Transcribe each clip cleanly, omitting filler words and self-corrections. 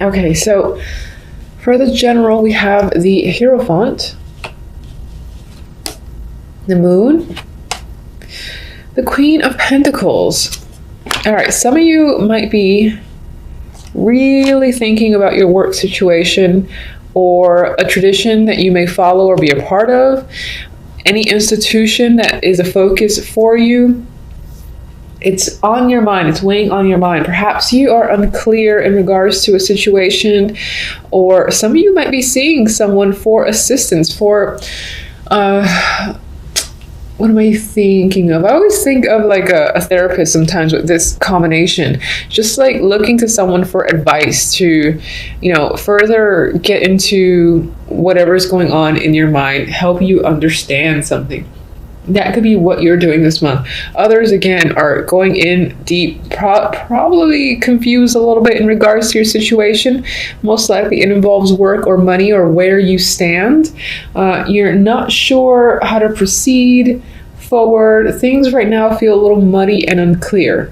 Okay, so for the general, we have the Hierophant, the Moon, the Queen of Pentacles. All right, some of you might be really thinking about your work situation or a tradition that you may follow or be a part of, any institution that is a focus for you. It's on your mind, it's weighing on your mind. Perhaps you are unclear in regards to a situation, or some of you might be seeing someone for assistance, for what am I thinking of? I always think of like a therapist sometimes with this combination, just like looking to someone for advice to, further get into whatever's going on in your mind, help you understand something. That could be what you're doing this month. Others, again, are going in deep, probably confused a little bit in regards to your situation. Most likely it involves work or money or where you stand. You're not sure how to proceed forward. Things right now feel a little muddy and unclear.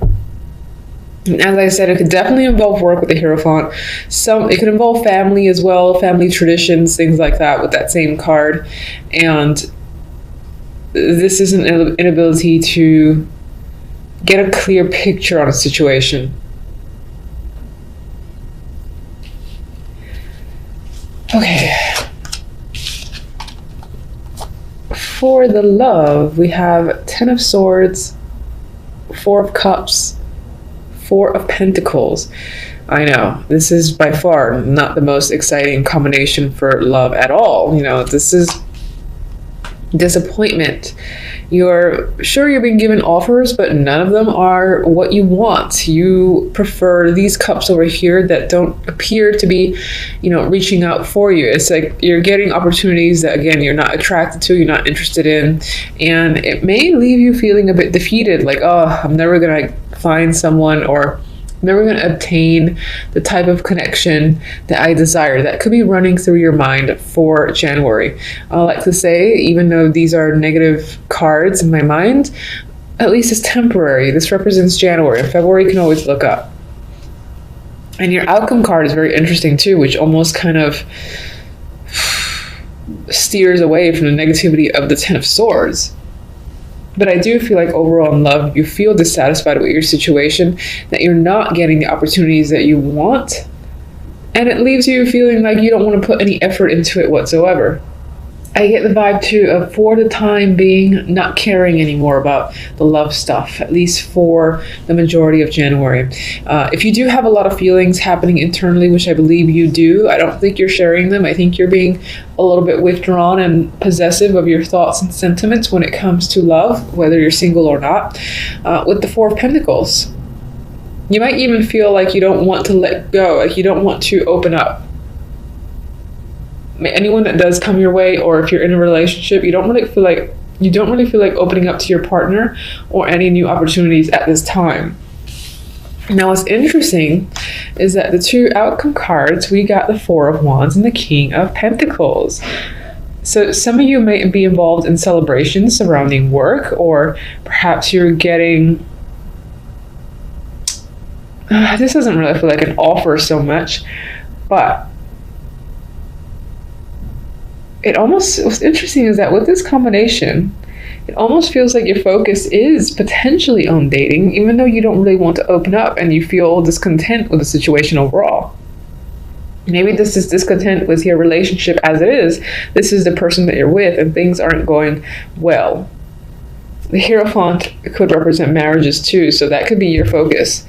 And as I said, it could definitely involve work with the Hierophant. It could involve family as well, family traditions, things like that with that same card. And this is an inability to get a clear picture on a situation. Okay. For the love, we have 10 of Swords, 4 of Cups, 4 of Pentacles. I know, this is by far not the most exciting combination for love at all. This is disappointment. You're sure you're being given offers, but none of them are what you want. You prefer these cups over here that don't appear to be, reaching out for you. It's like you're getting opportunities that, again, you're not attracted to, you're not interested in, and it may leave you feeling a bit defeated, like, oh, I'm never gonna find someone, or never going to obtain the type of connection that I desire. That could be running through your mind for January. I like to say, even though these are negative cards in my mind, at least it's temporary. This represents January. February can always look up. And your outcome card is very interesting too, which almost kind of steers away from the negativity of the 10 of Swords. But I do feel like overall in love, you feel dissatisfied with your situation, that you're not getting the opportunities that you want. And it leaves you feeling like you don't want to put any effort into it whatsoever. I get the vibe too of, for the time being, not caring anymore about the love stuff, at least for the majority of January. If you do have a lot of feelings happening internally, which I believe you do, I don't think you're sharing them. I think you're being a little bit withdrawn and possessive of your thoughts and sentiments when it comes to love, whether you're single or not. With the 4 of Pentacles, you might even feel like you don't want to let go, like you don't want to open up. Anyone that does come your way, or if you're in a relationship, you don't really feel like opening up to your partner or any new opportunities at this time. Now, what's interesting is that the 2 outcome cards, we got the 4 of Wands and the King of Pentacles. So some of you may be involved in celebrations surrounding work, or perhaps you're getting this doesn't really feel like an offer so much, but what's interesting is that with this combination, it almost feels like your focus is potentially on dating, even though you don't really want to open up and you feel discontent with the situation overall. Maybe this is discontent with your relationship as it is. This is the person that you're with and things aren't going well. The Hierophant could represent marriages too, so that could be your focus.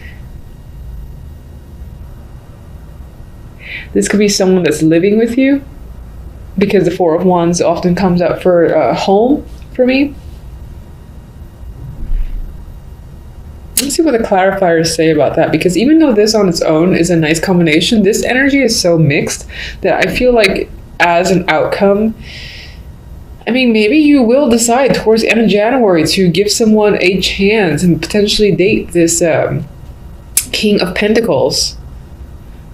This could be someone that's living with you, because the 4 of Wands often comes up for home for me. Let's see what the clarifiers say about that, because even though this on its own is a nice combination, this energy is so mixed that I feel like as an outcome, maybe you will decide towards the end of January to give someone a chance and potentially date this King of Pentacles.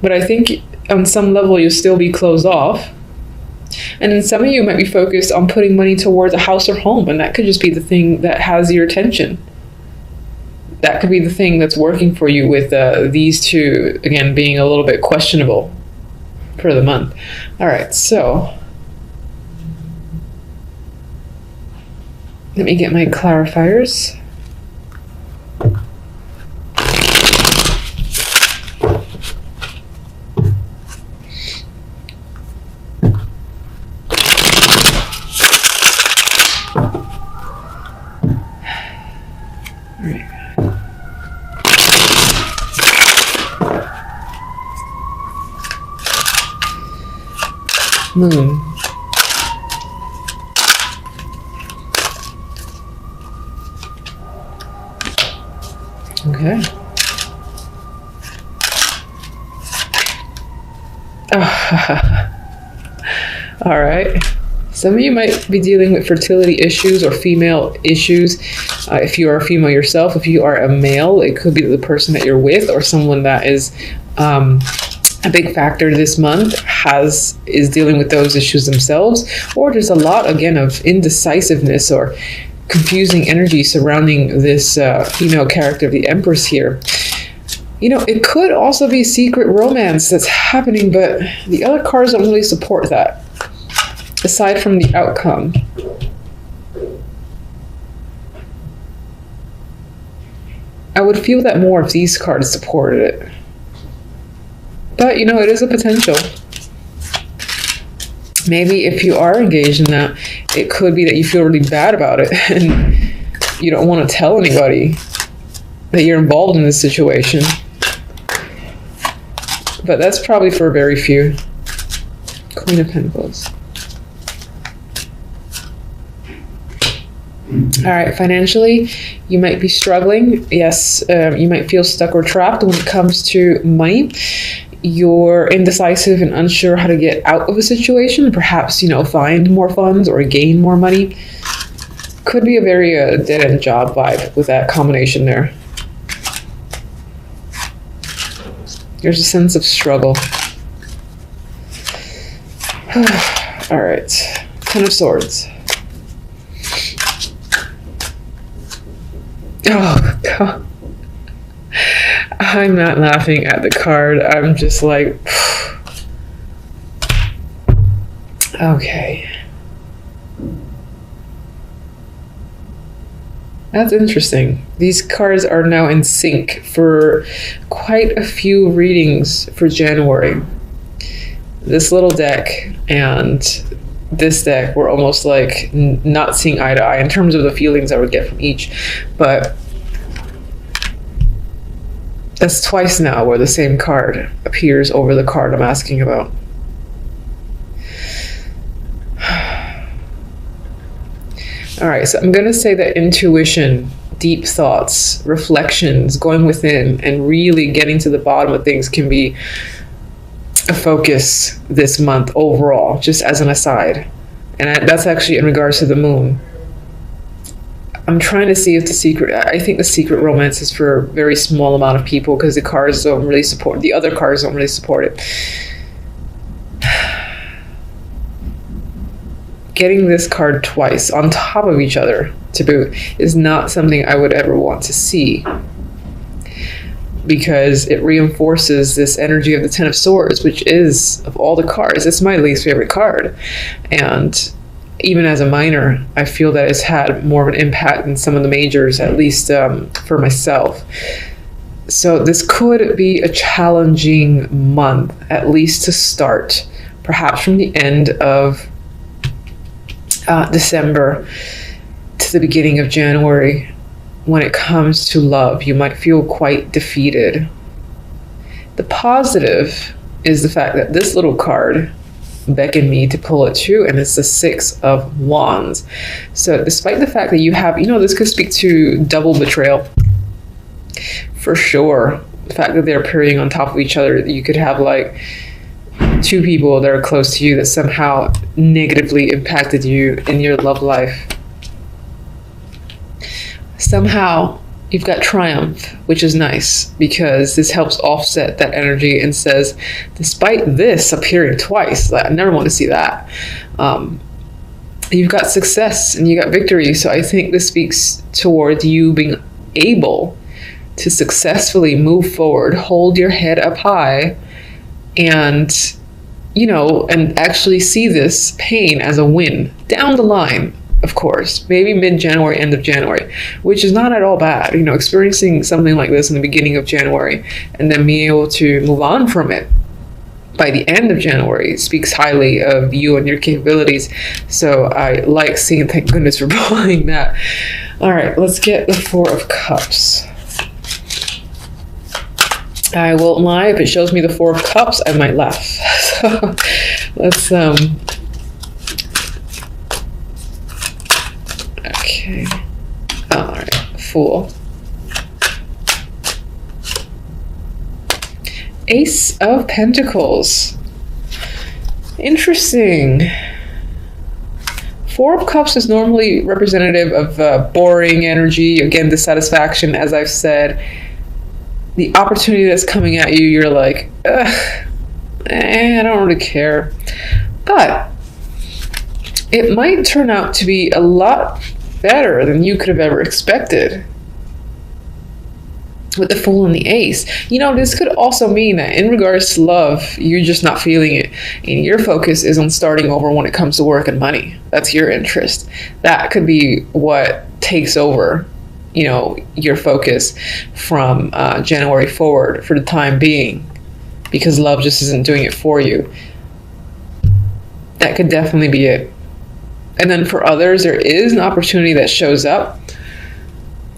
But I think on some level you'll still be closed off. And then some of you might be focused on putting money towards a house or home, and that could just be the thing that has your attention. That could be the thing that's working for you with these 2, again, being a little bit questionable. for the month. All right, so let me get my clarifiers. Moon. Okay. All right. Some of you might be dealing with fertility issues or female issues. If you are a female yourself, if you are a male, it could be the person that you're with or someone that is a big factor this month is dealing with those issues themselves, or there's a lot again of indecisiveness or confusing energy surrounding this female character of the Empress here. You know, it could also be secret romance that's happening, but the other cards don't really support that, aside from the outcome. I would feel that more if these cards supported it. But, you know, it is a potential. Maybe if you are engaged in that, it could be that you feel really bad about it and you don't want to tell anybody that you're involved in this situation. But that's probably for very few. Queen of Pentacles. All right, financially, you might be struggling. Yes, you might feel stuck or trapped when it comes to money. You're indecisive and unsure how to get out of a situation, perhaps, you know, find more funds or gain more money. Could be a very dead-end job vibe with that combination there. There's a sense of struggle. All right, Ten of Swords. Oh, God. I'm not laughing at the card. I'm just like, okay. That's interesting. These cards are now in sync for quite a few readings for January. This little deck and this deck were almost like not seeing eye to eye in terms of the feelings I would get from each. But that's twice now where the same card appears over the card I'm asking about. All right, so I'm going to say that intuition, deep thoughts, reflections, going within and really getting to the bottom of things can be a focus this month overall, just as an aside. And that's actually in regards to the moon. I'm trying to see if I think the secret romance is for a very small amount of people because the cards don't really support, the other cards don't really support it. Getting this card twice on top of each other to boot is not something I would ever want to see, because it reinforces this energy of the Ten of Swords, which is, of all the cards, it's my least favorite card. And even as a minor, I feel that it's had more of an impact than some of the majors, at least for myself. So this could be a challenging month, at least to start, perhaps from the end of December to the beginning of January. When it comes to love, you might feel quite defeated. The positive is the fact that this little card beckoned me to pull it too, and it's the Six of Wands. So despite the fact that you have, you know, this could speak to double betrayal for sure. The fact that they're appearing on top of each other, you could have like two people that are close to you that somehow negatively impacted you in your love life. Somehow you've got triumph, which is nice because this helps offset that energy and says, despite this appearing twice, I never want to see that. You've got success and you got victory. So I think this speaks towards you being able to successfully move forward, hold your head up high, and and actually see this pain as a win down the line, of course, maybe mid-January, end of January, which is not at all bad. Experiencing something like this in the beginning of January and then being able to move on from it by the end of January speaks highly of you and your capabilities. So I like seeing, thank goodness for pulling that. All right, let's get the Four of Cups. I won't lie, if it shows me the Four of Cups, I might laugh. So let's, okay. All right, Fool. Ace of Pentacles. Interesting. Four of Cups is normally representative of boring energy, again, dissatisfaction, as I've said. The opportunity that's coming at you, you're like, I don't really care. But it might turn out to be a lot better than you could have ever expected. With the Fool and the Ace. This could also mean that in regards to love, you're just not feeling it. And your focus is on starting over when it comes to work and money. That's your interest. That could be what takes over your focus from January forward for the time being, because love just isn't doing it for you. That could definitely be it. And then for others, there is an opportunity that shows up.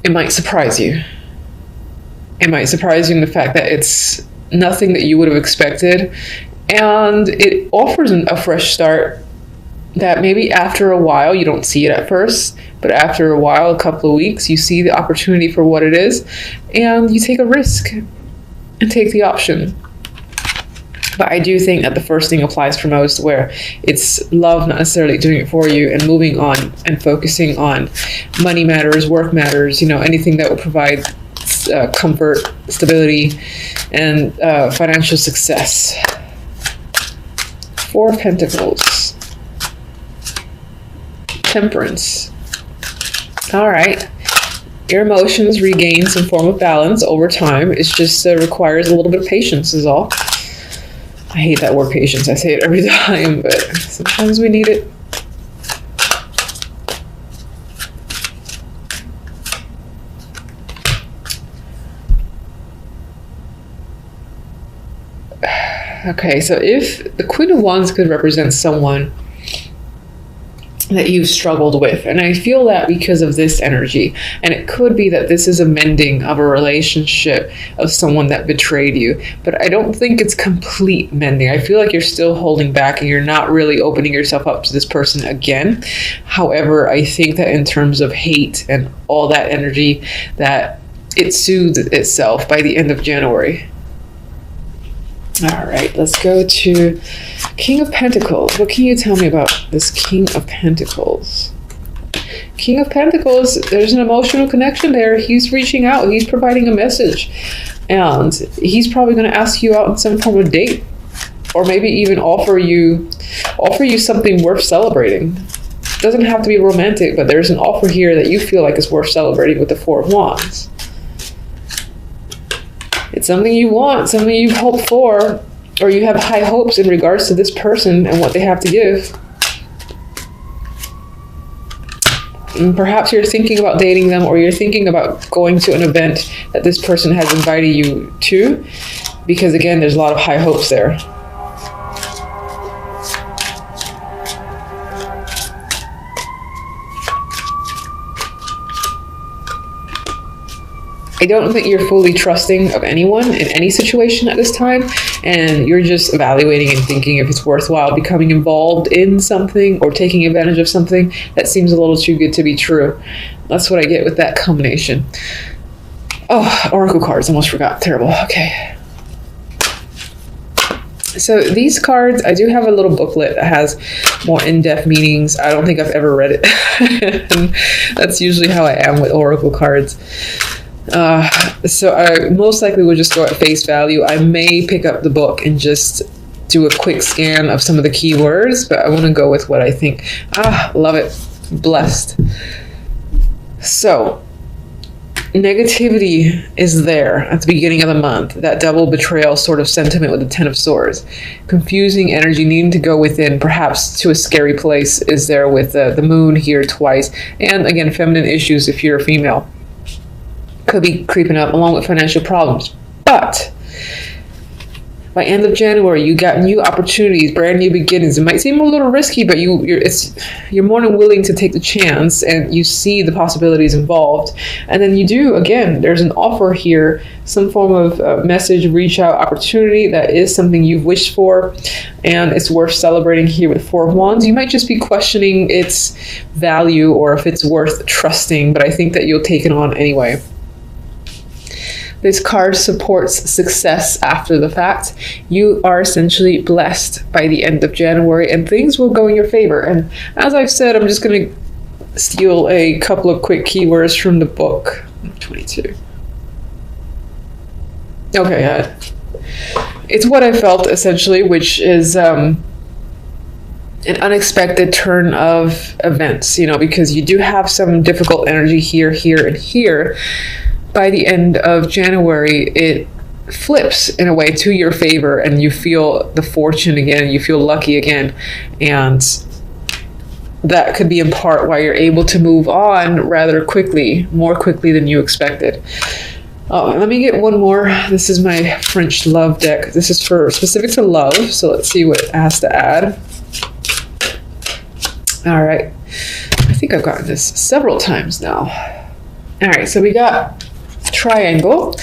It might surprise you. It might surprise you in the fact that it's nothing that you would have expected, and it offers a fresh start that maybe after a while, you don't see it at first, but after a while, a couple of weeks, you see the opportunity for what it is, and you take a risk and take the option. But I do think that the first thing applies for most, where it's love not necessarily doing it for you and moving on and focusing on money matters, work matters, anything that will provide comfort, stability, and financial success. Four of Pentacles. Temperance. All right. Your emotions regain some form of balance over time. It just requires a little bit of patience is all. I hate that word patience. I say it every time, but sometimes we need it. Okay, so if the Queen of Wands could represent someone that you've struggled with, and I feel that because of this energy, and it could be that this is a mending of a relationship of someone that betrayed you, but I don't think it's complete mending. I feel like you're still holding back and you're not really opening yourself up to this person again. However, I think that in terms of hate and all that energy, that it soothes itself by the end of January. All right, let's go to King of Pentacles. What can you tell me about this King of Pentacles? King of Pentacles, there's an emotional connection there. He's reaching out. He's providing a message. And he's probably going to ask you out in some form of date. Or maybe even offer you something worth celebrating. It doesn't have to be romantic, but there's an offer here that you feel like is worth celebrating with the Four of Wands. It's something you want, something you've hoped for, or you have high hopes in regards to this person and what they have to give. And perhaps you're thinking about dating them, or you're thinking about going to an event that this person has invited you to, because again, there's a lot of high hopes there. I don't think you're fully trusting of anyone in any situation at this time, and you're just evaluating and thinking if it's worthwhile becoming involved in something or taking advantage of something that seems a little too good to be true. That's what I get with that combination. Oh, Oracle cards, almost forgot. Terrible. Okay. So these cards, I do have a little booklet that has more in-depth meanings. I don't think I've ever read it. And that's usually how I am with Oracle cards. So I most likely will just go at face value. I may pick up the book and just do a quick scan of some of the keywords, but I want to go with what I think. Love it. Blessed. So negativity is there at the beginning of the month. That double betrayal sort of sentiment with the Ten of Swords. Confusing energy, needing to go within, perhaps to a scary place, is there with the moon here twice. And again, feminine issues if you're a female could be creeping up, along with financial problems. But by end of January, you got new opportunities, brand new beginnings. It might seem a little risky, but you're more than willing to take the chance, and you see the possibilities involved. And then you do, again, there's an offer here, some form of message, reach out opportunity that is something you've wished for, and it's worth celebrating here with Four of Wands. You might just be questioning its value or if it's worth trusting, but I think that you'll take it on anyway. This card supports success after the fact. You are essentially blessed by the end of January, and things will go in your favor. And as I've said, I'm just going to steal a couple of quick keywords from the book. 22. Okay, it's what I felt essentially, which is an unexpected turn of events, because you do have some difficult energy here, and here. By the end of January, it flips in a way to your favor, and you feel the fortune again, you feel lucky again, and that could be in part why you're able to move on rather quickly, more quickly than you expected. Oh, let me get one more. This is my French love deck. This is for specific to love, so let's see what it has to add. All right, I think I've gotten this several times now. All right, so we got triangle,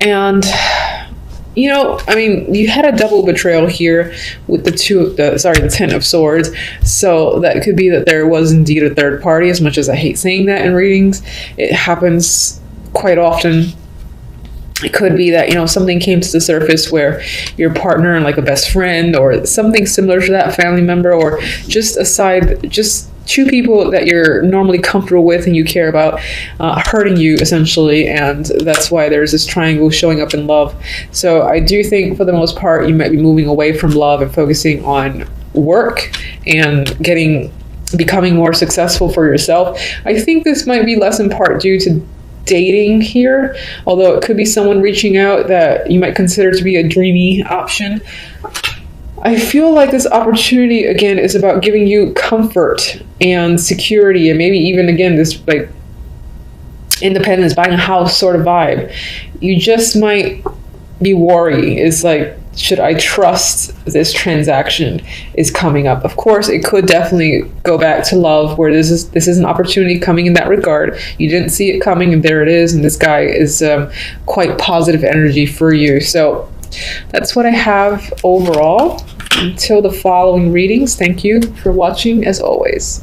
and you had a double betrayal here with the Ten of Swords, so that could be that there was indeed a third party. As much as I hate saying that in readings, it happens quite often. It could be that something came to the surface where your partner and like a best friend or something similar to that, family member, or just two people that you're normally comfortable with and you care about hurting you essentially, and that's why there's this triangle showing up in love. So I do think for the most part you might be moving away from love and focusing on work and becoming more successful for yourself. I think this might be less in part due to dating here, although it could be someone reaching out that you might consider to be a dreamy option. I feel like this opportunity, again, is about giving you comfort and security, and maybe even, again, this like independence, buying a house sort of vibe. You just might be worried. It's like, should I trust this transaction is coming up? Of course, it could definitely go back to love, where this is an opportunity coming in that regard. You didn't see it coming, and there it is, and this guy is quite positive energy for you. So that's what I have overall. Until the following readings, thank you for watching as always.